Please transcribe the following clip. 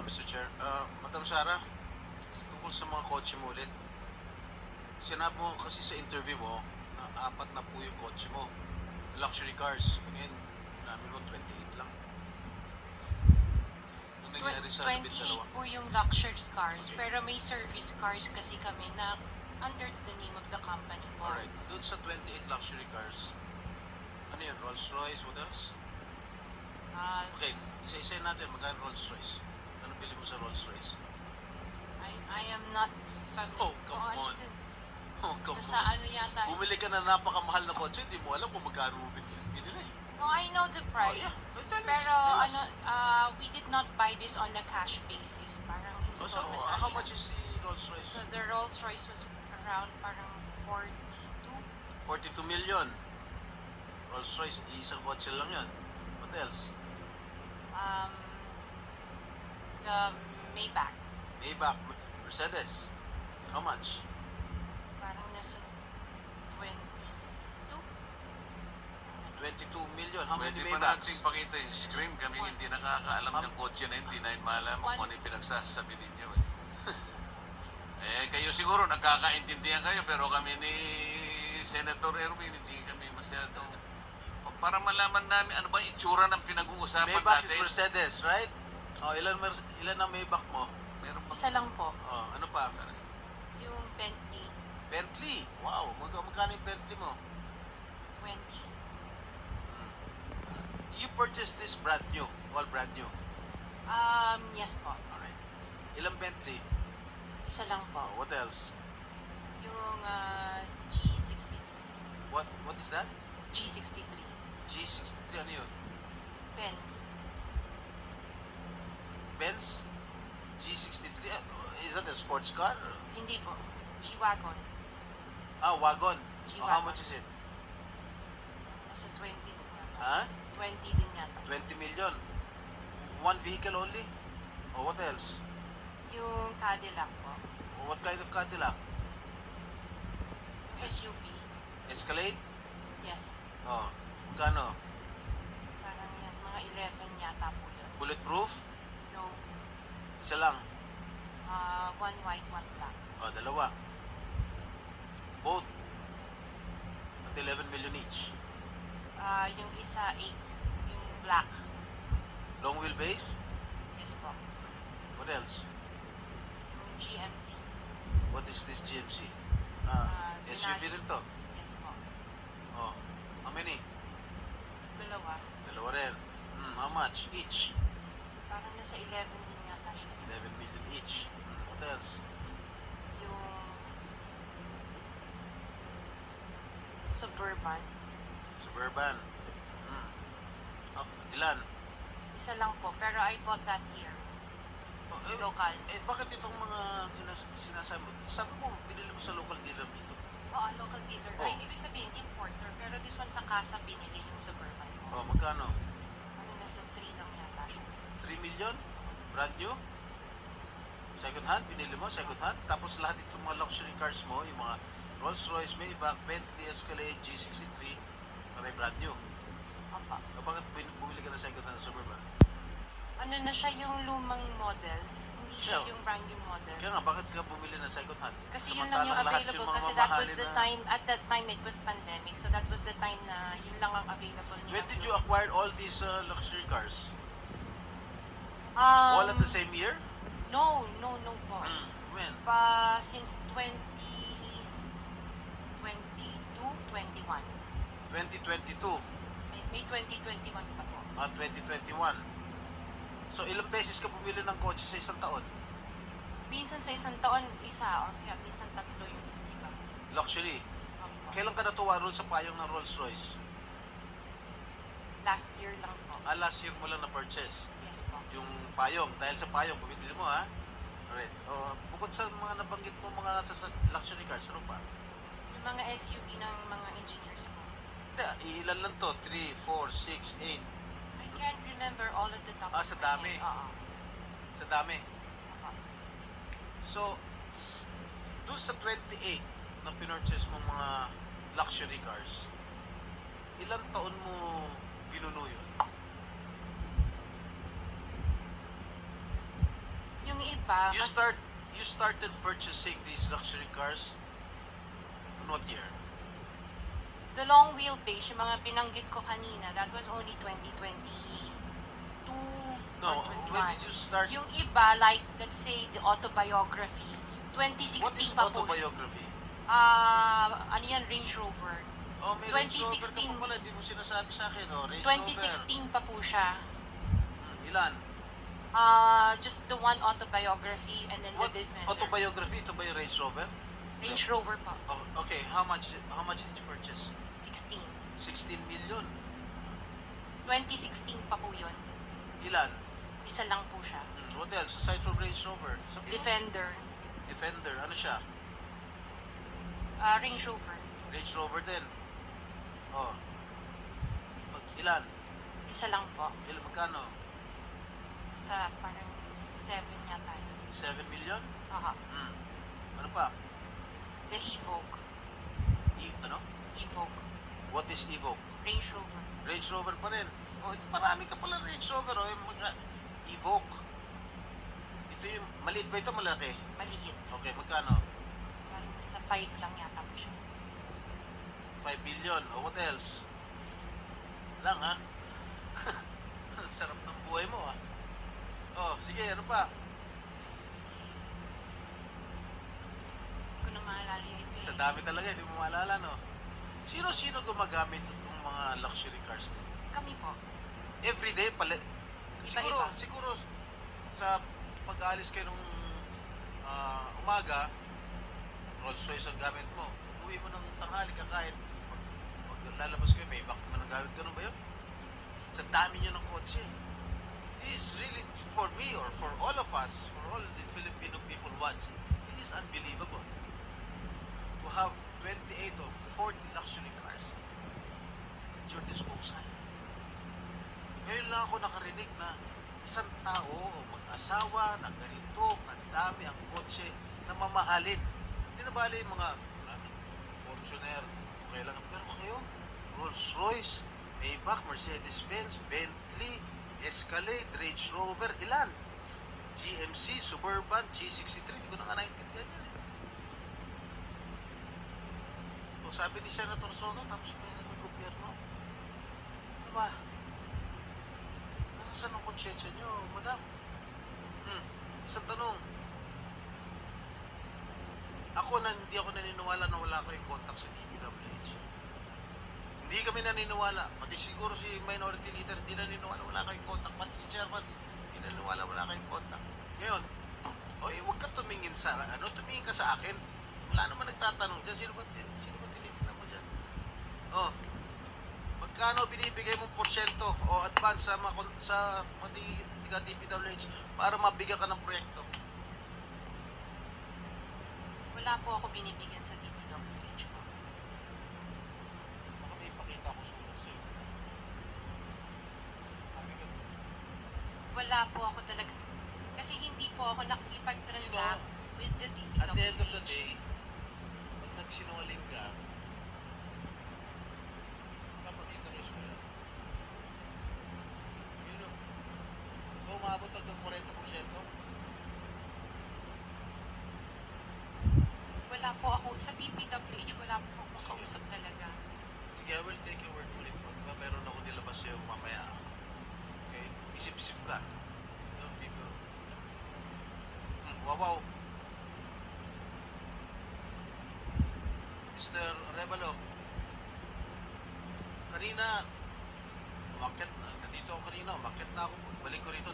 Mr. Chair. Madam Sara, tungkol sa mga kotse mo ulit. Sinabi mo kasi sa interview mo na apat na po yung kotse mo. Luxury cars. Ngayon, namin mo 28 lang. Ano nangyari sa 28 po yung luxury cars, Okay. pero may service cars kasi kami na under the name of the company po. Alright. Doon sa 28 luxury cars, ano yun? Rolls Royce? What else? Ah, Okay, isa-isa natin. Magkano Rolls Royce? Ano bili mo sa Rolls Royce? I am not familiar. Oh, come on. Oh, come Nasa on. ano yata. Bumili ka na napakamahal na kotse, hindi mo alam kung magkano binili. No, I know the price. Oh, yeah. Tell us, Pero tell us. ano, we did not buy this on a cash basis. Parang So, installment how na much siya. is the Rolls Royce? So the Rolls Royce was around parang 42. 42 million. Rolls Royce, isang kotse lang yun. What else? The Maybach. Maybach, Mercedes. How much? Parang nasa 22. 22 million. How many Pwede pa Maybachs? nating pakita yung screen. Kami hindi nakakaalam ng kotse na hindi na malaman kung ano yung pinagsasabi ninyo. Kayo siguro nagkakaintindihan kayo pero kami ni Senator Erwin hindi kami masyadong para malaman namin ano ba yung itsura ng pinag-uusapan Maybach is natin. Mercedes, right? Oh, ilan ang Maybach mo? Meron pa Isa lang po. Oh, ano pa? Yung Bentley, Bentley. Wow, magkano yung Bentley mo? 20. You purchased this brand new, all brand new. Yes po. Alright. Ilang Bentley? Isa lang po. Oh, what else? Yung G63. What is that? G63. G63, ano yun? Benz. Benz? G63? Is that a sports car? Hindi po. G-Wagon. Wagon. Oh, how G-Wagon. much is it? Nasa 20 din yata. Huh? 20 din yata. 20 million. One vehicle only? Oh, what else? Yung Cadillac po. Oh, what kind of Cadillac? Yung SUV. Escalade? Yes. Oh, magkano? Parang yan. Mga 11 yata po yun. Bulletproof? No. Isa lang. One white, one black. Oh, dalawa. Both. At 11 million each. Yung isa 8. Yung black. Long wheelbase? Yes po. What else? Yung GMC. What is this GMC? SUV Denali. rin to. Yes po. Oh, how many? Dalawa. Dalawa rin. How much each? Parang nasa 11 din yata siya. 11 million each. What else? Yung Suburban. Suburban. Oh, ilan? Isa lang po. Pero I bought that here. Oh, Local. Bakit itong mga sinasabi mo? Sabi mo, binili mo sa local dealer dito. Oo, local dealer. Oh. Ay, ibig sabihin, importer. Pero this one sa casa binili yung Suburban Oh, ko. magkano? Ano, nasa 3 lang yata siya. 3 million? Brand new? Second hand? Binili mo? Second hand? Tapos lahat itong mga luxury cars mo, yung mga Rolls Royce, Maybach, Bentley, Escalade, G63, parang brand new. Opo. O bakit bumili ka na second hand na Suburban? Ano na siya yung lumang model. Hindi siya Yeah. yung brand new model. Kaya nga, bakit ka bumili na second hand? Kasi yun lang yung Samantalang lahat available. mga Kasi that was mamahalin the na- time, at that time it was pandemic. So that was the time na yun lang ang available niya. When did you acquire all these luxury cars? All at the same year? No po. When? Since 2022, 21. 2022. May 2021 pa po. 2021. So, ilang beses ka bumili ng kotse sa isang taon? Minsan sa isang taon, isa. Or kaya minsan tatlo yung isa. Diba? Luxury. Opo. Kailan ka natuwa roon sa payong ng Rolls Royce? Last year lang po. Last year mo lang na-purchase Yes po. yung payong. Dahil sa payong, bumili mo ha? Alright. Bukod sa mga nabanggit mo mga luxury cars, ano pa? Yung mga SUV ng mga engineers ko. Hindi, ilan lang to? 3, 4, 6, 8. I can't remember all of the top. Ah, of sa my dami. head. Oo. Sa dami. Opo. So, doon sa 28 na pinurchase mo mga luxury cars, ilang taon mo binuno yun? pa. You started purchasing these luxury cars on what year? The long wheelbase, yung mga binanggit ko kanina, that was only 2022 No, or 21. when did you start? Yung iba, like, let's say, the autobiography, 2016 What is pa po. autobiography? Ano yan, Range Rover. Oh, may Range Rover ka 2016. pa pala, di mo sinasabi sa akin, oh, Range Rover. 2016 pa po siya. Ilan? Just the one autobiography and then What the Defender. autobiography? Ito ba yung Range Rover? Range Rover pa. Oh, okay, how much did you purchase? 16. 16 million. 2016 pa po yun. Ilan? Isa lang po siya. What else aside from Range Rover? Sabi mo? Defender. Defender, ano siya? Range Rover. Range Rover din. Oh. Ilan? Isa lang po. Magkano? Sa parang 7 yata yun. 7 million? Aha. Ano pa? The Evoque. Ano? Evoque. What is Evoque? Range Rover. Range Rover pa rin. Oh, marami ka pala Range Rover. Oh, yung mga Evoque. Ito yung, maliit ba ito? Malaki? Maliit. Okay, magkano? Parang sa 5 lang yata po siya. 5 billion. Oh, what else? Lang, ha? Ang sarap ng buhay mo, ha? Oh, sige, ano pa? Hindi ko na maalala yung iba. Sa dami talaga, hindi mo maalala, no? Sino-sino gumagamit ng mga luxury cars dito? Kami po. Everyday pala. Siguro, Iba-iba. siguro sa pag-aalis kayo nung umaga, Rolls Royce ang gamit mo. Uwi mo ng tanghali, kakain. Pag lalabas kayo, may back naman ang gamit. Ganun ba yun? Sa dami nyo ng kotse. This is really, for me or for all of us, for all the Filipino people watching, it is unbelievable to have 28 or 40 luxury cars at your disposal. Ngayon lang ako nakarinig na isang tao o mag-asawa na ganito, kadami ang kotse na mamahalin. Hindi na bali yung mga Fortuner, okay lang. Pero kayo, Rolls Royce, Maybach, Mercedes-Benz, Bentley, Escalade, Range Rover, ilan? GMC, Suburban, G63, hindi ko na nga naintindihan yan eh. O sabi ni Senator Soto, tapos may gobyerno. Ano ba? Saan ang konsyensya nyo, madam? Isang tanong. Hindi ako naniniwala na wala kayong contact sa DPWH. Hindi kami naniniwala. Pati siguro si Minority Leader, hindi naniniwala wala kayong contact. Pati si Chairman, hindi naniniwala wala kayong contact. Ngayon, huwag ka tumingin tumingin ka sa akin. Wala naman nagtatanong dyan. Sino ba tinitignan mo dyan? Oh, magkano binibigay mong porsyento o advance sa mga tiga DPWH para mabigyan ka ng proyekto? Wala po ako binibigyan sa DPWH po. Baka may ipakita ko sulat sa'yo. Wala po ako talaga. Kasi hindi po ako nakikipag-transact with the DPWH. At the end of the day, pag nagsinungaling ka, papakita ko yung sulat. Yun o. Kung umabot hanggang 40%, Wala po ako, sa DPWH, wala po ako kausap talaga. sige, I will take your word for it. Pagka meron ako nilabas sa'yo mamaya, okay? Isip-isip ka. Don't be bro. Wow. Mr. Arevalo, kanina, nandito ako kanina, umakyat na ako. Balik ko rito,